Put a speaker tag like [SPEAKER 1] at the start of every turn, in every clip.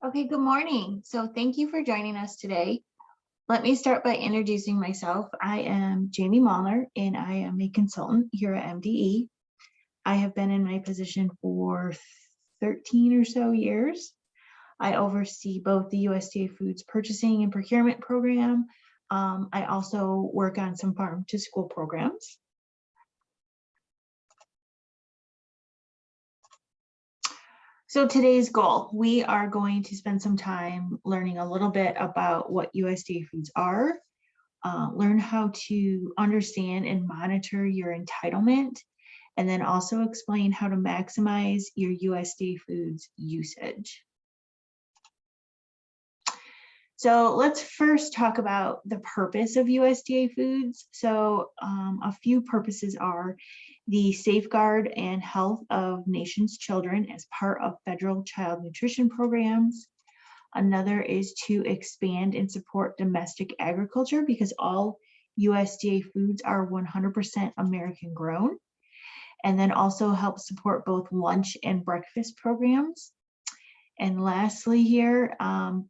[SPEAKER 1] Okay, good morning. So thank you for joining us today. Let me start by introducing myself. I am Jamie Mahler, and I am a consultant here at MDE. I have been in my position for 13 or so years. I oversee both the USDA Foods Purchasing and Procurement Program. I also work on some farm to school programs. So today's goal, we are going to spend some time learning a little bit about what USDA foods are, learn how to understand and monitor your entitlement, and then also explain how to maximize your USDA foods usage. So let's first talk about the purpose of USDA foods. So a few purposes are the safeguard and health of nation's children as part of federal child nutrition programs. Another is to expand and support domestic agriculture because all USDA foods are 100% American grown. And then also help support both lunch and breakfast programs. And lastly here,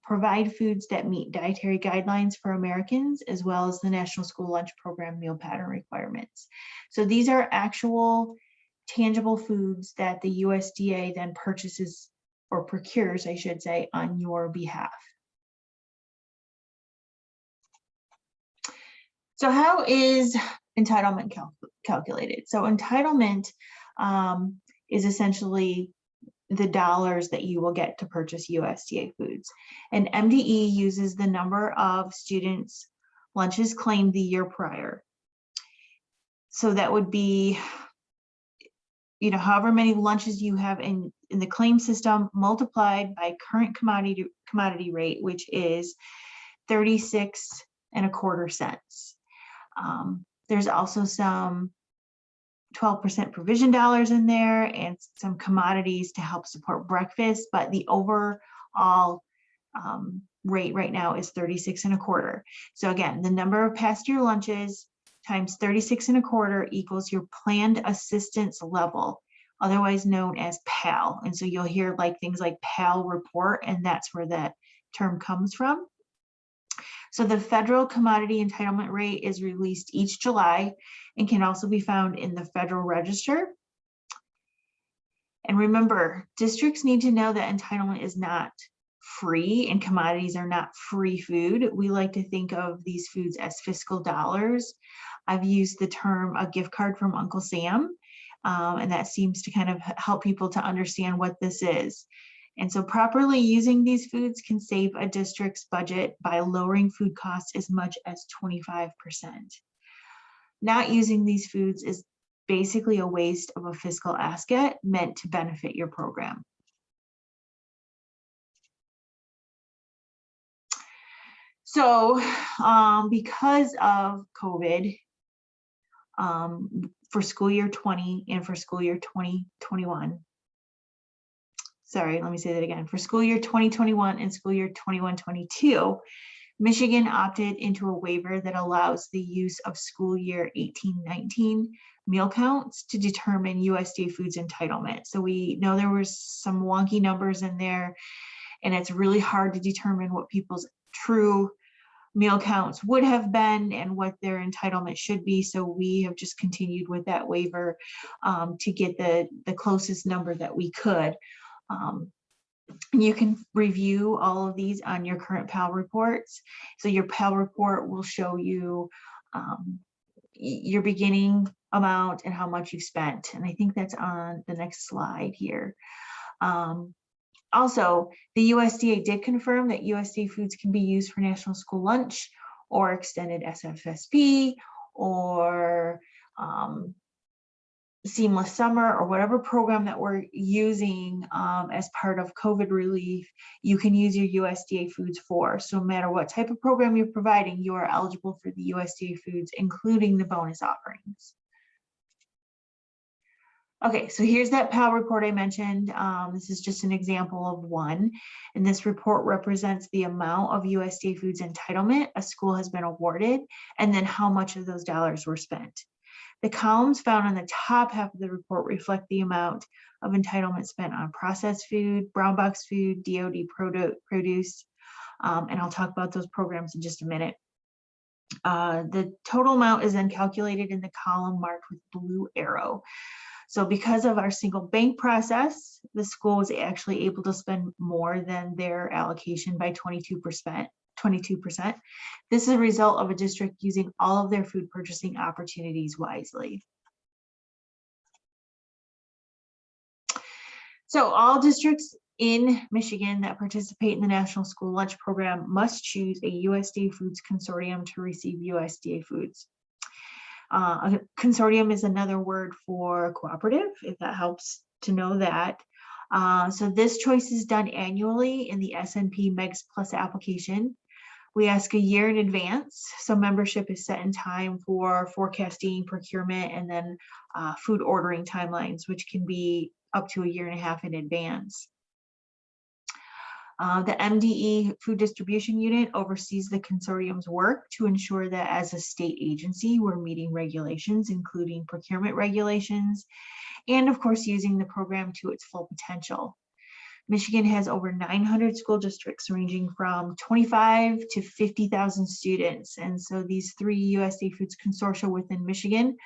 [SPEAKER 1] provide foods that meet dietary guidelines for Americans, as well as the National School Lunch Program meal pattern requirements. So these are actual tangible foods that the USDA then purchases or procures, I should say, on your behalf. So how is entitlement calculated? So entitlement is essentially the dollars that you will get to purchase USDA foods. And MDE uses the number of students' lunches claimed the year prior. So that would be, however many lunches you have in the claim system multiplied by current commodity rate, which is 36.25 cents. There's also some 12% provision dollars in there and some commodities to help support breakfast, but the overall rate right now is 36.25. So again, the number of past year lunches times 36.25 equals your planned assistance level, otherwise known as PAL. And so you'll hear things like PAL report, and that's where that term comes from. So the federal commodity entitlement rate is released each July and can also be found in the Federal Register. And remember, districts need to know that entitlement is not free and commodities are not free food. We like to think of these foods as fiscal dollars. I've used the term a gift card from Uncle Sam, and that seems to kind of help people to understand what this is. And so properly using these foods can save a district's budget by lowering food costs as much as 25%. Not using these foods is basically a waste of a fiscal asset meant to benefit your program. So because of COVID, for school year 20 and for school year 2021, sorry, let me say that again. For school year 2021 and school year 21-22, Michigan opted into a waiver that allows the use of school year 18-19 meal counts to determine USDA foods entitlement. So we know there was some wonky numbers in there, and it's really hard to determine what people's true meal counts would have been and what their entitlement should be. So we have just continued with that waiver to get the closest number that we could. You can review all of these on your current PAL reports. So your PAL report will show you your beginning amount and how much you've spent. And I think that's on the next slide here. Also, the USDA did confirm that USDA foods can be used for National School Lunch or extended SFSP or Seamless Summer or whatever program that we're using as part of COVID relief, you can use your USDA foods for. So no matter what type of program you're providing, you are eligible for the USDA foods, including the bonus offerings. Okay, so here's that PAL report I mentioned. This is just an example of one. And this report represents the amount of USDA foods entitlement a school has been awarded, and then how much of those dollars were spent. The columns found on the top half of the report reflect the amount of entitlement spent on processed food, brown box food, DoD produce, and I'll talk about those programs in just a minute. The total amount is then calculated in the column marked with blue arrow. So because of our single bank process, the school was actually able to spend more than their allocation by 22%. This is a result of a district using all of their food purchasing opportunities wisely. So all districts in Michigan that participate in the National School Lunch Program must choose a USDA Foods consortium to receive USDA foods. A consortium is another word for cooperative, if that helps to know that. So this choice is done annually in the S&P MEGS Plus application. We ask a year in advance, so membership is set in time for forecasting, procurement, and then food ordering timelines, which can be up to a year and a half in advance. The MDE Food Distribution Unit oversees the consortium's work to ensure that as a state agency, we're meeting regulations, including procurement regulations, and of course, using the program to its full potential. Michigan has over 900 school districts ranging from 25 to 50,000 students. And so these 3 USDA Foods consortia within Michigan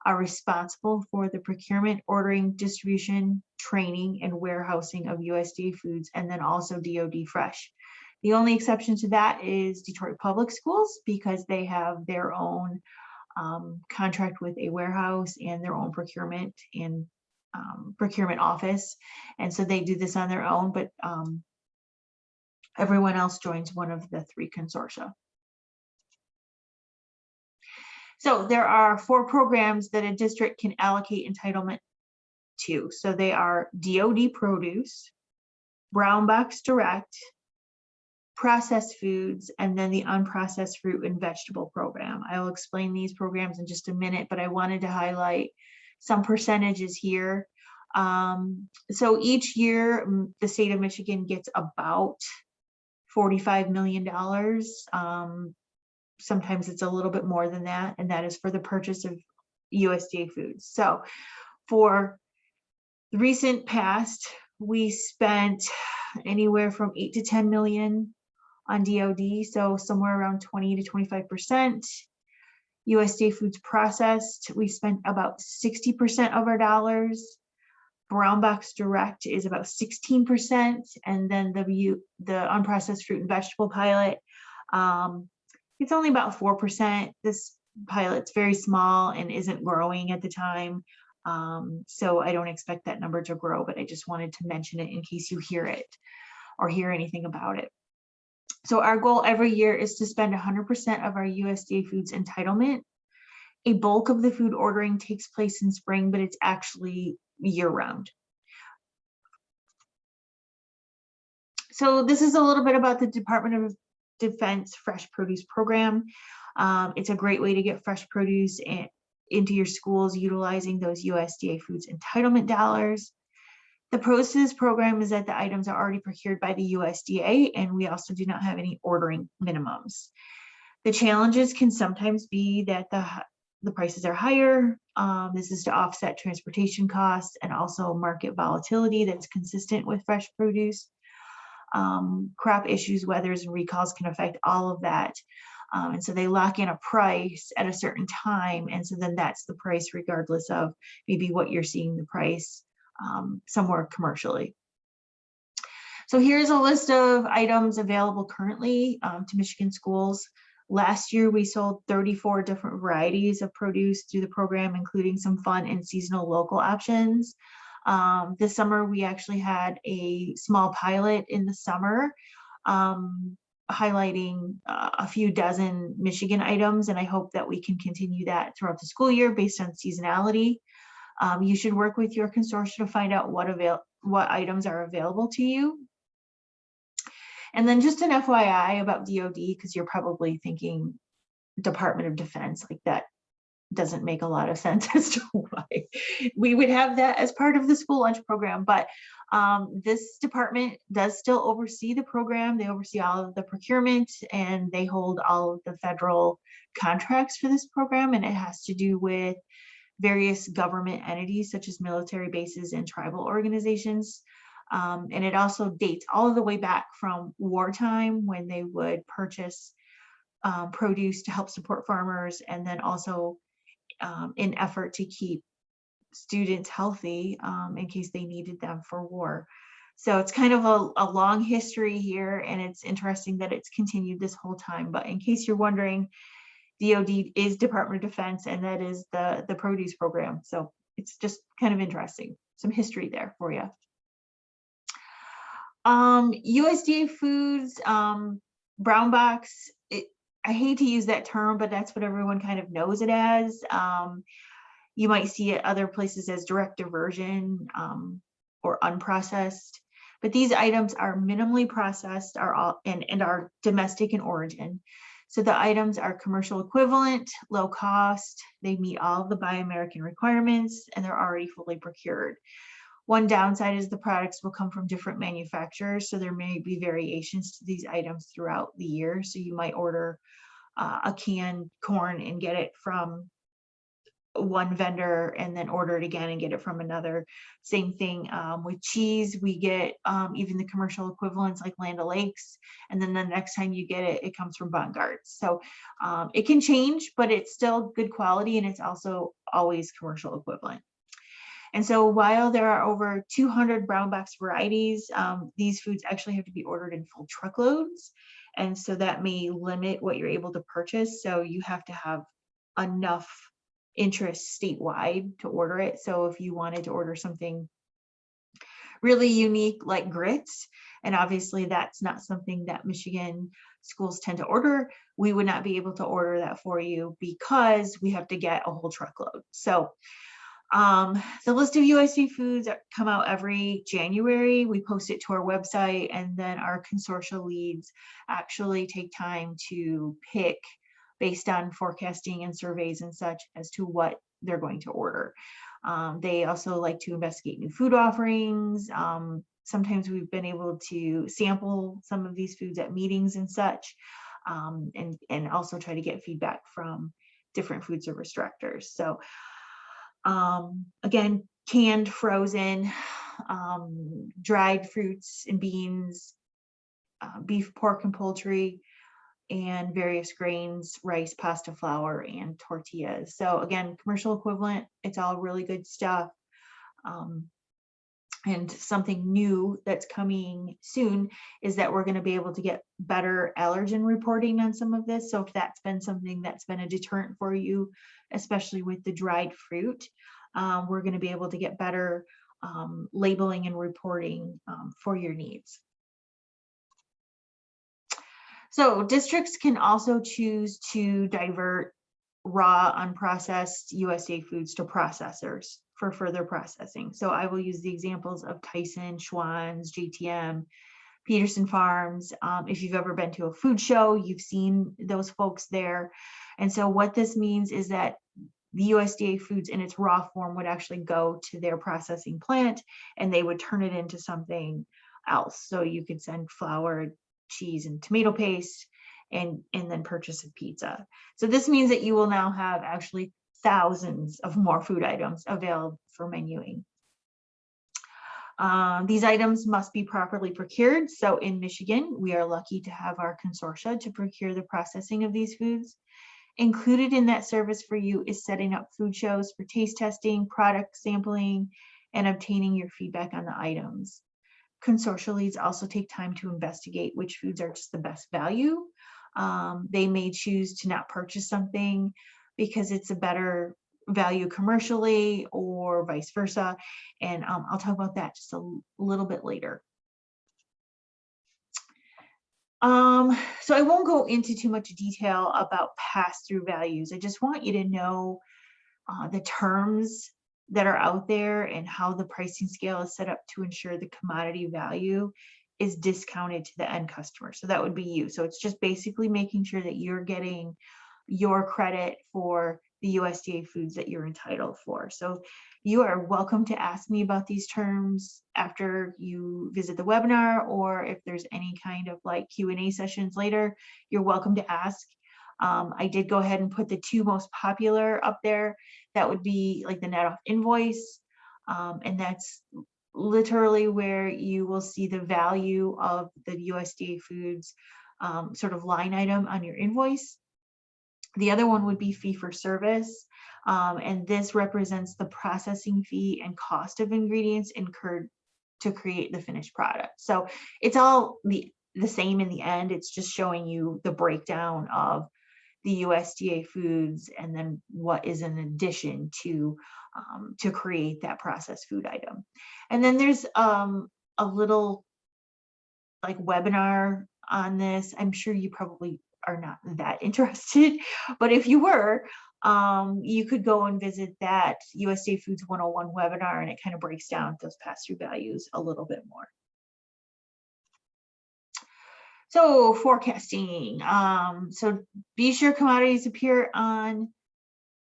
[SPEAKER 1] are responsible for the procurement, ordering, distribution, training, and warehousing of USDA foods, and then also DoD Fresh. The only exception to that is Detroit Public Schools, because they have their own contract with a warehouse and their own procurement and procurement office. And so they do this on their own, but everyone else joins one of the 3 consortia. So there are 4 programs that a district can allocate entitlement to. So they are DoD Produce, Brown Box Direct, Processed Foods, and then the Unprocessed Fruit and Vegetable Program. I will explain these programs in just a minute, but I wanted to highlight some percentages here. So each year, the state of Michigan gets about $45 million. Sometimes it's a little bit more than that, and that is for the purchase of USDA foods. So for the recent past, we spent anywhere from 8 to 10 million on DoD, so somewhere around 20 to 25%. USDA Foods Processed, we spent about 60% of our dollars. Brown Box Direct is about 16%, and then the Unprocessed Fruit and Vegetable Pilot, it's only about 4%. This pilot's very small and isn't growing at the time. So I don't expect that number to grow, but I just wanted to mention it in case you hear it or hear anything about it. So our goal every year is to spend 100% of our USDA Foods entitlement. A bulk of the food ordering takes place in spring, but it's actually year-round. So this is a little bit about the Department of Defense Fresh Produce Program. It's a great way to get fresh produce into your schools utilizing those USDA Foods entitlement dollars. The pros to this program is that the items are already procured by the USDA, and we also do not have any ordering minimums. The challenges can sometimes be that the prices are higher. This is to offset transportation costs and also market volatility that's consistent with fresh produce. Crop issues, weathers, and recalls can affect all of that. And so they lock in a price at a certain time. And so then that's the price regardless of maybe what you're seeing the price somewhere commercially. So here's a list of items available currently to Michigan schools. Last year, we sold 34 different varieties of produce through the program, including some fun and seasonal local options. This summer, we actually had a small pilot in the summer highlighting a few dozen Michigan items, and I hope that we can continue that throughout the school year based on seasonality. You should work with your consortium to find out what items are available to you. And then just an FYI about DoD, because you're probably thinking Department of Defense, like that doesn't make a lot of sense as to why we would have that as part of the school lunch program. But this department does still oversee the program. They oversee all of the procurement, and they hold all of the federal contracts for this program. And it has to do with various government entities such as military bases and tribal organizations. And it also dates all the way back from wartime when they would purchase produce to help support farmers, and then also in effort to keep students healthy in case they needed them for war. So it's kind of a long history here, and it's interesting that it's continued this whole time. But in case you're wondering, DoD is Department of Defense, and that is the produce program. So it's just kind of interesting. Some history there for you. USDA foods, brown box. I hate to use that term, but that's what everyone kind of knows it as. You might see it other places as direct diversion or unprocessed. But these items are minimally processed and are domestic in origin. So the items are commercial equivalent, low cost, they meet all of the Buy American requirements, and they're already fully procured. One downside is the products will come from different manufacturers, so there may be variations to these items throughout the year. So you might order a canned corn and get it from one vendor and then order it again and get it from another. Same thing with cheese. We get even the commercial equivalents like Land O'Lakes, and then the next time you get it, it comes from Bongart's. So it can change, but it's still good quality, and it's also always commercial equivalent. And so while there are over 200 brown box varieties, these foods actually have to be ordered in full truckloads. And so that may limit what you're able to purchase. So you have to have enough interest statewide to order it. So if you wanted to order something really unique like grits, and obviously that's not something that Michigan schools tend to order, we would not be able to order that for you because we have to get a whole truckload. So the list of USDA foods come out every January. We post it to our website, and then our consortia leads actually take time to pick based on forecasting and surveys and such as to what they're going to order. They also like to investigate new food offerings. Sometimes we've been able to sample some of these foods at meetings and such, and also try to get feedback from different food service directors. So again, canned, frozen, dried fruits and beans, beef, pork, and poultry, and various grains, rice, pasta, flour, and tortillas. So again, commercial equivalent, it's all really good stuff. And something new that's coming soon is that we're going to be able to get better allergen reporting on some of this. So if that's been something that's been a deterrent for you, especially with the dried fruit, we're going to be able to get better labeling and reporting for your needs. So districts can also choose to divert raw, unprocessed USDA foods to processors for further processing. So I will use the examples of Tyson, Schwann's, JTM, Peterson Farms. If you've ever been to a food show, you've seen those folks there. And so what this means is that the USDA foods in its raw form would actually go to their processing plant, and they would turn it into something else. So you could send flour, cheese, and tomato paste, and then purchase a pizza. So this means that you will now have actually thousands of more food items available for menuing. These items must be properly procured. So in Michigan, we are lucky to have our consortia to procure the processing of these foods. Included in that service for you is setting up food shows for taste testing, product sampling, and obtaining your feedback on the items. Consortia leads also take time to investigate which foods are just the best value. They may choose to not purchase something because it's a better value commercially, or vice versa. And I'll talk about that just a little bit later. So I won't go into too much detail about pass-through values. I just want you to know the terms that are out there and how the pricing scale is set up to ensure the commodity value is discounted to the end customer. So that would be you. So it's just basically making sure that you're getting your credit for the USDA foods that you're entitled for. So you are welcome to ask me about these terms after you visit the webinar, or if there's any kind of like Q&A sessions later, you're welcome to ask. I did go ahead and put the two most popular up there. That would be like the net off invoice. And that's literally where you will see the value of the USDA foods sort of line item on your invoice. The other one would be fee for service. And this represents the processing fee and cost of ingredients incurred to create the finished product. So it's all the same in the end. It's just showing you the breakdown of the USDA foods and then what is in addition to create that processed food item. And then there's a little like webinar on this. I'm sure you probably are not that interested, but if you were, you could go and visit that USDA Foods 101 webinar, and it kind of breaks down those pass-through values a little bit more. So forecasting. So be sure commodities appear on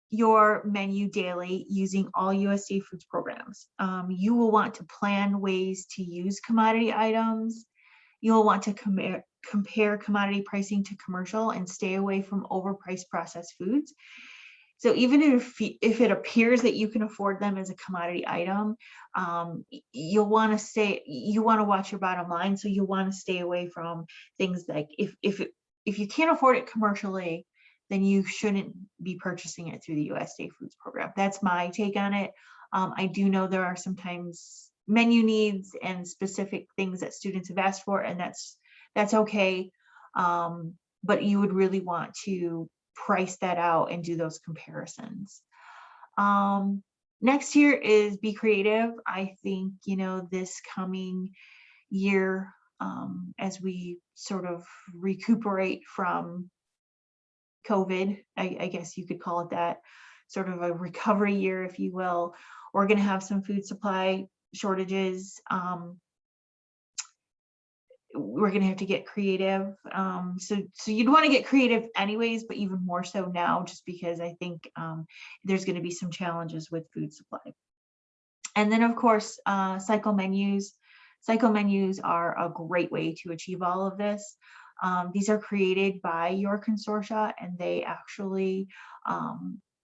[SPEAKER 1] your menu daily using all USDA Foods programs. You will want to plan ways to use commodity items. You'll want to compare commodity pricing to commercial and stay away from overpriced processed foods. So even if it appears that you can afford them as a commodity item, you'll want to watch your bottom line. So you'll want to stay away from things like if you can't afford it commercially, then you shouldn't be purchasing it through the USDA Foods program. That's my take on it. I do know there are sometimes menu needs and specific things that students have asked for, and that's okay. But you would really want to price that out and do those comparisons. Next year is be creative. I think, this coming year, as we sort of recuperate from COVID, I guess you could call it that, sort of a recovery year, if you will, we're going to have some food supply shortages. We're going to have to get creative. So you'd want to get creative anyways, but even more so now, just because I think there's going to be some challenges with food supply. And then of course, cycle menus. Cycle menus are a great way to achieve all of this. These are created by your consortia, and they actually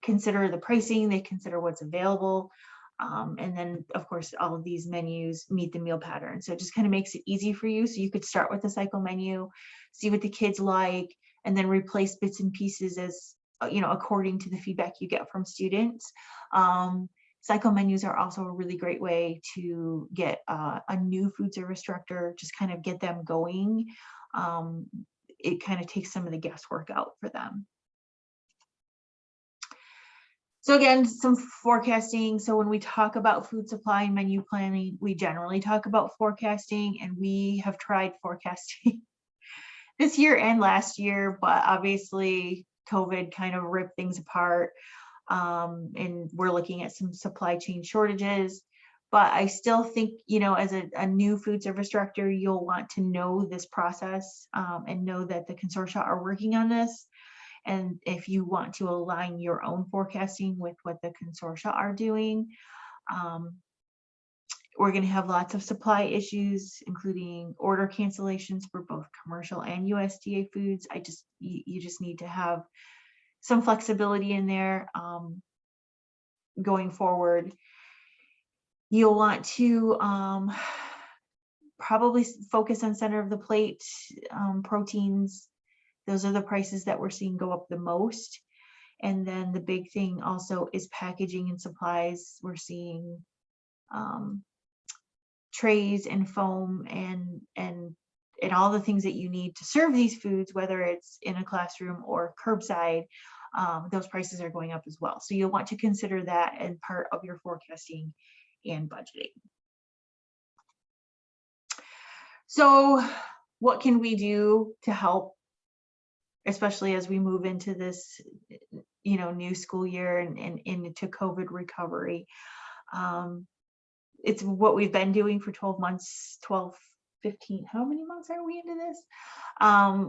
[SPEAKER 1] consider the pricing, they consider what's available. And then of course, all of these menus meet the meal pattern. So it just kind of makes it easy for you. So you could start with the cycle menu, see what the kids like, and then replace bits and pieces as, according to the feedback you get from students. Cycle menus are also a really great way to get a new food service director, just kind of get them going. It kind of takes some of the guesswork out for them. So again, some forecasting. So when we talk about food supply and menu planning, we generally talk about forecasting, and we have tried forecasting this year and last year, but obviously COVID kind of ripped things apart. And we're looking at some supply chain shortages. But I still think, as a new food service director, you'll want to know this process and know that the consortia are working on this. And if you want to align your own forecasting with what the consortia are doing, we're going to have lots of supply issues, including order cancellations for both commercial and USDA foods. You just need to have some flexibility in there going forward. You'll want to probably focus on center of the plate proteins. Those are the prices that we're seeing go up the most. And then the big thing also is packaging and supplies. We're seeing trays and foam and all the things that you need to serve these foods, whether it's in a classroom or curbside. Those prices are going up as well. So you'll want to consider that as part of your forecasting and budgeting. So what can we do to help, especially as we move into this, new school year and into COVID recovery? It's what we've been doing for 12 months, 12, 15, how many months are we into this?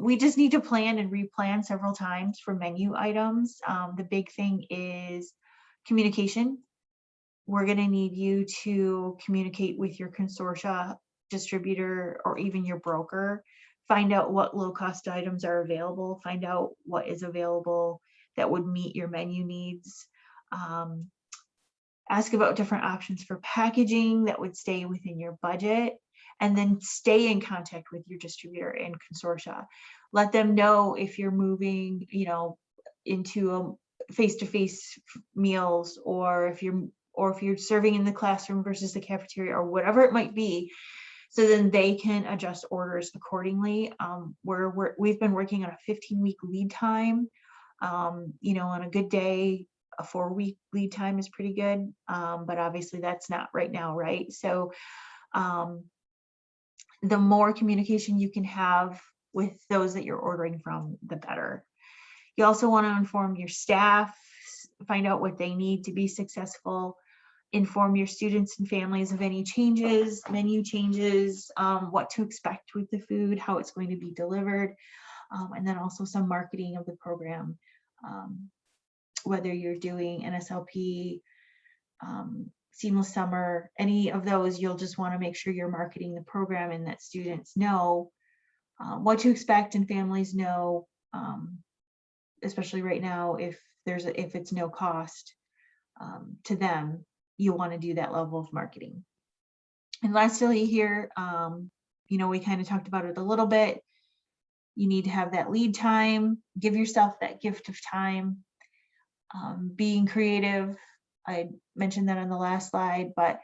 [SPEAKER 1] We just need to plan and replan several times for menu items. The big thing is communication. We're going to need you to communicate with your consortia, distributor, or even your broker Find out what low-cost items are available, find out what is available that would meet your menu needs. Ask about different options for packaging that would stay within your budget, and then stay in contact with your distributor and consortia. Let them know if you're moving, into a face-to-face meals, or if you're serving in the classroom versus the cafeteria, or whatever it might be, so then they can adjust orders accordingly. We've been working on a 15-week lead time. On a good day, a 4-week lead time is pretty good, but obviously that's not right now, right? So the more communication you can have with those that you're ordering from, the better. You also want to inform your staff, find out what they need to be successful, inform your students and families of any changes, menu changes, what to expect with the food, how it's going to be delivered, and then also some marketing of the program. Whether you're doing NSLP, Seamless Summer, any of those, you'll just want to make sure you're marketing the program and that students know what to expect, and families know, especially right now, if it's no cost to them, you'll want to do that level of marketing. And lastly here, we kind of talked about it a little bit. You need to have that lead time, give yourself that gift of time. Being creative, I mentioned that on the last slide, but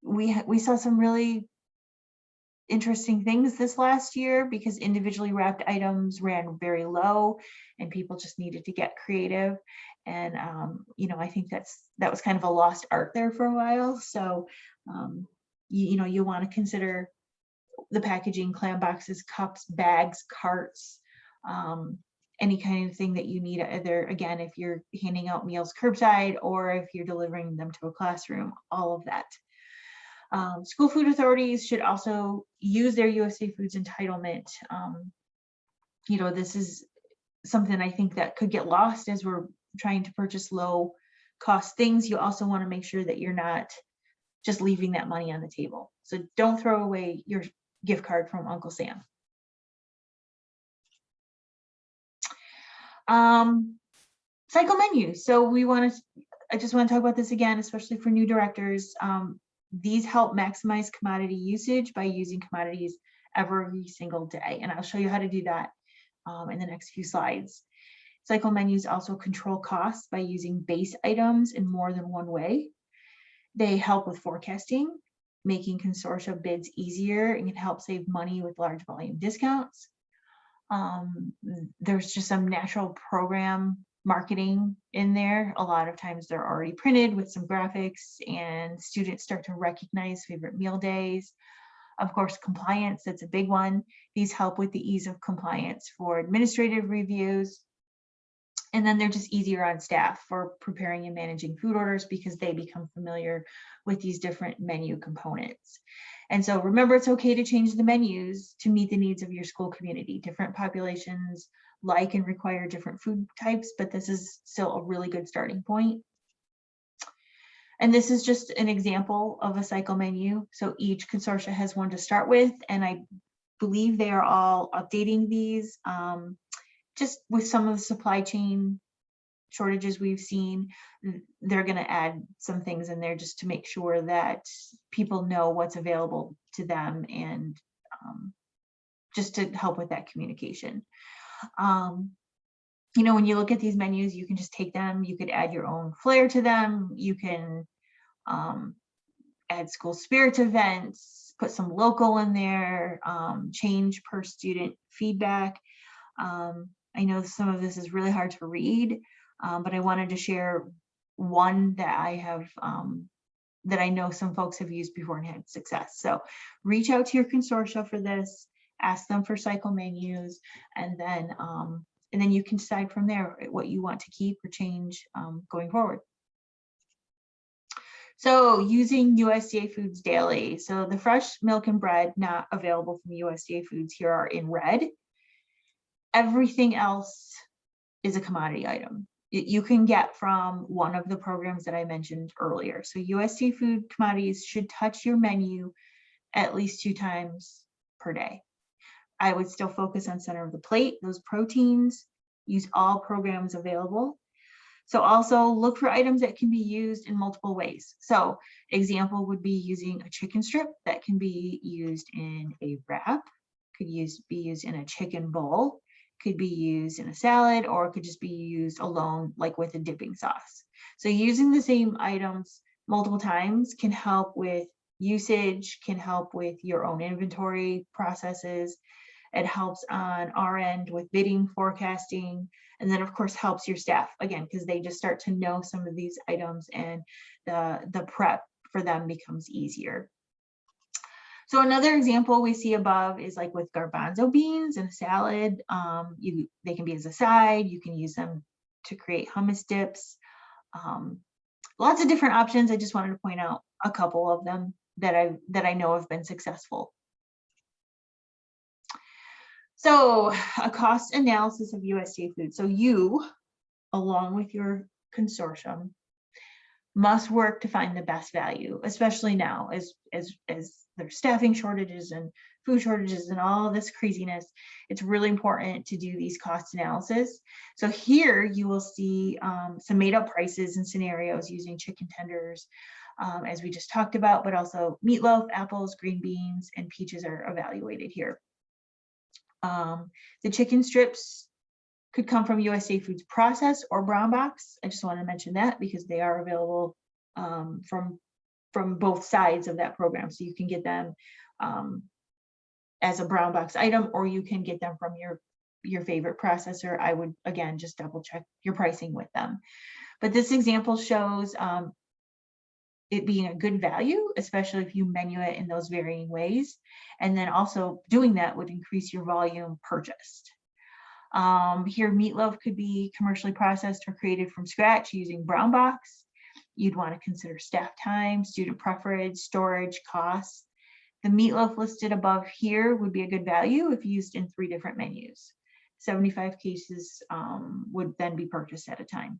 [SPEAKER 1] we saw some really interesting things this last year because individually wrapped items ran very low and people just needed to get creative. And, I think that was kind of a lost art there for a while. So, you want to consider the packaging, clam boxes, cups, bags, carts, any kind of thing that you need, either, again, if you're handing out meals curbside or if you're delivering them to a classroom, all of that. School food authorities should also use their USDA Foods entitlement. This is something I think that could get lost as we're trying to purchase low cost things. You also want to make sure that you're not just leaving that money on the table. So don't throw away your gift card from Uncle Sam. Cycle menus. So I just want to talk about this again, especially for new directors. These help maximize commodity usage by using commodities every single day. And I'll show you how to do that in the next few slides. Cycle menus also control costs by using base items in more than one way. They help with forecasting, making consortia bids easier, and can help save money with large volume discounts. There's just some natural program marketing in there. A lot of times they're already printed with some graphics, and students start to recognize favorite meal days. Of course, compliance, that's a big one. These help with the ease of compliance for administrative reviews. And then they're just easier on staff for preparing and managing food orders because they become familiar with these different menu components. And so remember, it's okay to change the menus to meet the needs of your school community. Different populations like and require different food types, but this is still a really good starting point. And this is just an example of a cycle menu. So each consortia has one to start with, and I believe they are all updating these. Just with some of the supply chain shortages we've seen, they're going to add some things in there just to make sure that people know what's available to them, and just to help with that communication. When you look at these menus, you can just take them, you could add your own flair to them, you can add school spirit events, put some local in there, change per student feedback. I know some of this is really hard to read, but I wanted to share one that I have, that I know some folks have used before and had success. So reach out to your consortia for this, ask them for cycle menus, and then you can decide from there what you want to keep or change going forward. So using USDA Foods daily. So the fresh milk and bread not available from USDA Foods here are in red. Everything else is a commodity item. You can get from one of the programs that I mentioned earlier. So USDA food commodities should touch your menu at least 2 times per day. I would still focus on center of the plate, those proteins, use all programs available. So also look for items that can be used in multiple ways. So example would be using a chicken strip that can be used in a wrap, could be used in a chicken bowl, could be used in a salad, or it could just be used alone, like with a dipping sauce. So using the same items multiple times can help with usage, can help with your own inventory processes. It helps on our end with bidding, forecasting, and then of course helps your staff, again, because they just start to know some of these items and the prep for them becomes easier. So another example we see above is like with garbanzo beans in a salad. They can be as a side, you can use them to create hummus dips. Lots of different options. I just wanted to point out a couple of them that I know have been successful. So a cost analysis of USDA food. So you, along with your consortium, must work to find the best value, especially now as there's staffing shortages and food shortages and all this craziness. It's really important to do these cost analysis. So here you will see some made up prices and scenarios using chicken tenders, as we just talked about, but also meatloaf, apples, green beans, and peaches are evaluated here. The chicken strips could come from USDA Foods Processed or brown box. I just want to mention that because they are available from both sides of that program. So you can get them as a brown box item, or you can get them from your favorite processor. I would, again, just double check your pricing with them. But this example shows it being a good value, especially if you menu it in those varying ways. And then also doing that would increase your volume purchased. Here, meatloaf could be commercially processed or created from scratch using brown box. You'd want to consider staff time, student preference, storage, costs. The meatloaf listed above here would be a good value if used in 3 different menus. 75 cases would then be purchased at a time.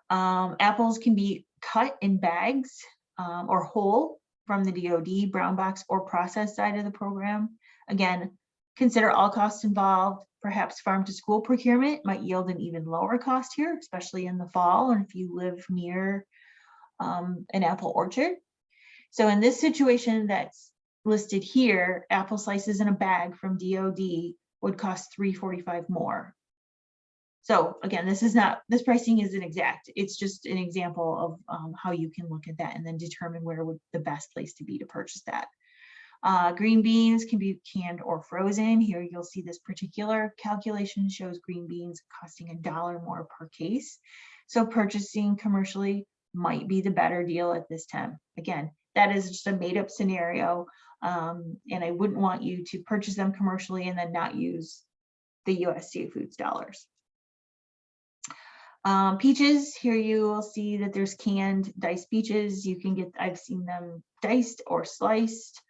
[SPEAKER 1] Apples can be cut in bags or whole from the DoD, brown box, or processed side of the program. Again, consider all costs involved. Perhaps farm to school procurement might yield an even lower cost here, especially in the fall, and if you live near an apple orchard. So in this situation that's listed here, apple slices in a bag from DoD would cost $3.45 more. So again, this pricing isn't exact. It's just an example of how you can look at that and then determine where would the best place to be to purchase that. Green beans can be canned or frozen. Here you'll see this particular calculation shows green beans costing $1 more per case. So purchasing commercially might be the better deal at this time. Again, that is just a made up scenario. And I wouldn't want you to purchase them commercially and then not use the USDA Foods dollars. Peaches, here you will see that there's canned diced peaches. You can get, I've seen them diced or sliced.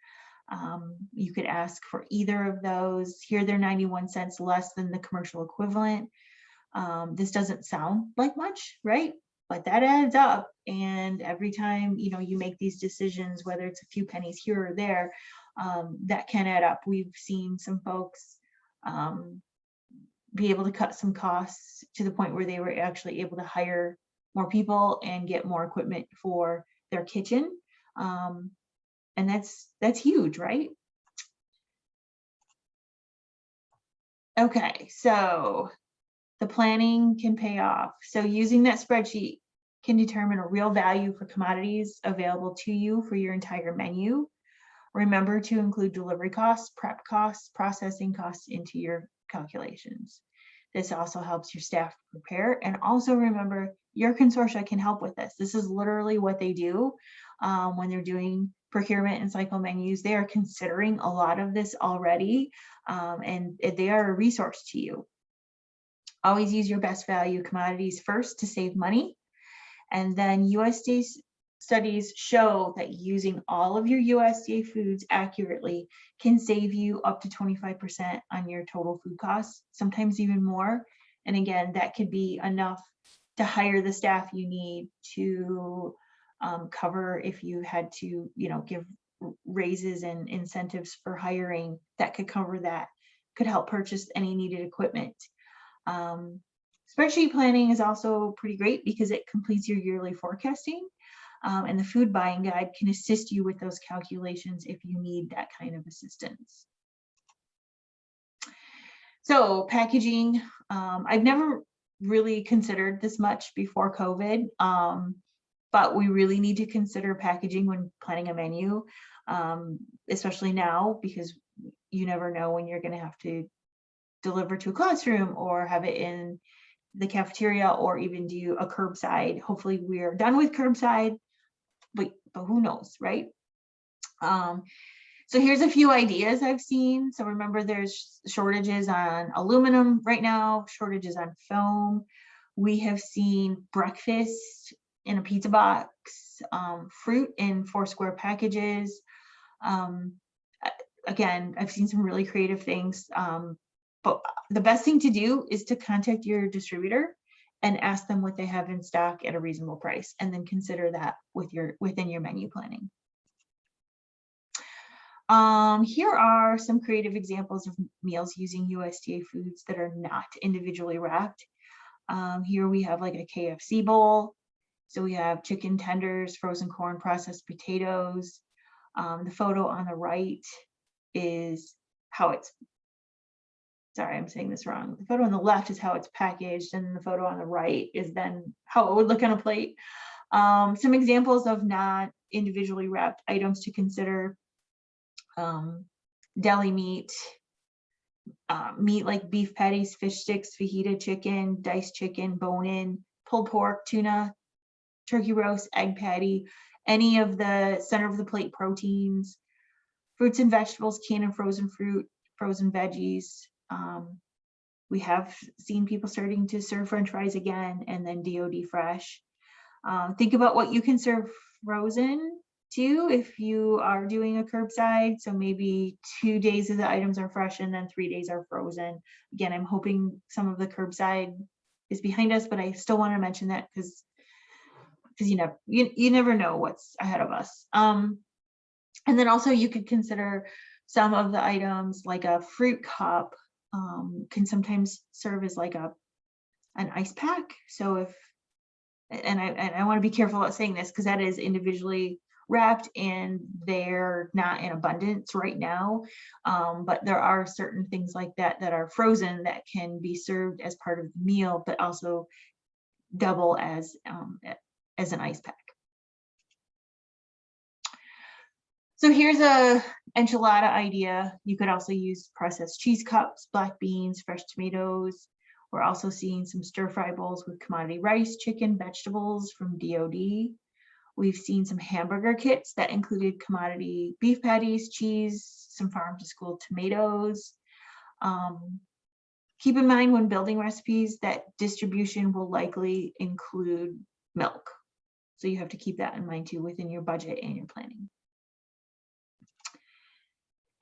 [SPEAKER 1] You could ask for either of those. Here they're 91 cents less than the commercial equivalent. This doesn't sound like much, right? But that adds up. And every time, you make these decisions, whether it's a few pennies here or there, that can add up. We've seen some folks be able to cut some costs to the point where they were actually able to hire more people and get more equipment for their kitchen. And that's huge, right? Okay, so the planning can pay off. So using that spreadsheet can determine a real value for commodities available to you for your entire menu. Remember to include delivery costs, prep costs, processing costs into your calculations. This also helps your staff prepare. And also remember, your consortia can help with this. This is literally what they do when they're doing procurement and cycle menus. They are considering a lot of this already, and they are a resource to you. Always use your best value commodities first to save money. And then USDA studies show that using all of your USDA foods accurately can save you up to 25% on your total food costs, sometimes even more. And again, that could be enough to hire the staff you need to cover if you had to, give raises and incentives for hiring that could cover that, could help purchase any needed equipment. Spreadsheet planning is also pretty great because it completes your yearly forecasting, and the food buying guide can assist you with those calculations if you need that kind of assistance. So packaging, I've never really considered this much before COVID, but we really need to consider packaging when planning a menu, especially now, because you never know when you're going to have to deliver to a classroom or have it in the cafeteria or even do a curbside. Hopefully we're done with curbside, but who knows, right? So here's a few ideas I've seen. So remember, there's shortages on aluminum right now, shortages on foam. We have seen breakfast in a pizza box, fruit in 4 square packages. Again, I've seen some really creative things, but the best thing to do is to contact your distributor and ask them what they have in stock at a reasonable price, and then consider that within your menu planning. Here are some creative examples of meals using USDA foods that are not individually wrapped. Here we have like a KFC bowl. So we have chicken tenders, frozen corn, processed potatoes. The photo on the right is how it's, sorry, I'm saying this wrong. The photo on the left is how it's packaged, and the photo on the right is then how it would look on a plate. Some examples of not individually wrapped items to consider: deli meat, meat like beef patties, fish sticks, fajita chicken, diced chicken, bone-in, pulled pork, tuna, turkey roast, egg patty, any of the center of the plate proteins, fruits and vegetables, canned and frozen fruit, frozen veggies. We have seen people starting to serve French fries again, and then DOD fresh. Think about what you can serve frozen too if you are doing a curbside. So maybe 2 days of the items are fresh and then 3 days are frozen. Again, I'm hoping some of the curbside is behind us, but I still want to mention that because you never know what's ahead of us. And then also you could consider some of the items, like a fruit cup can sometimes serve as like an ice pack. So if, and I want to be careful about saying this because that is individually wrapped and they're not in abundance right now, but there are certain things like that that are frozen that can be served as part of the meal, but also double as an ice pack. So here's a enchilada idea. You could also use processed cheese cups, black beans, fresh tomatoes. We're also seeing some stir fry bowls with commodity rice, chicken, vegetables from DOD. We've seen some hamburger kits that included commodity beef patties, cheese, some farm to school tomatoes. Keep in mind when building recipes that distribution will likely include milk. So you have to keep that in mind too within your budget and your planning.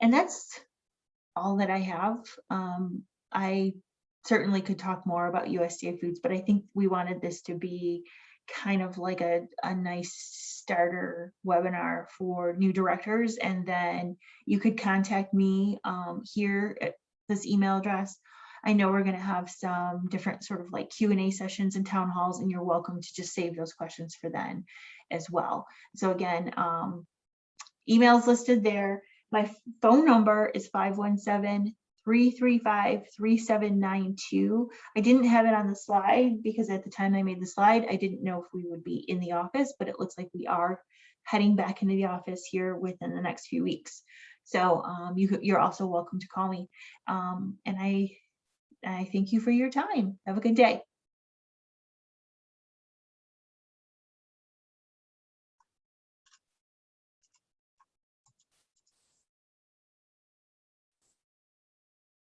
[SPEAKER 1] And that's all that I have. I certainly could talk more about USDA foods, but I think we wanted this to be kind of like a nice starter webinar for new directors. And then you could contact me here at this email address. I know we're going to have some different sort of like Q&A sessions and town halls, and you're welcome to just save those questions for then as well. So again, emails listed there. My phone number is 517-335-3792. I didn't have it on the slide because at the time I made the slide, I didn't know if we would be in the office, but it looks like we are heading back into the office here within the next few weeks. So you're also welcome to call me. And I thank you for your time. Have a good day.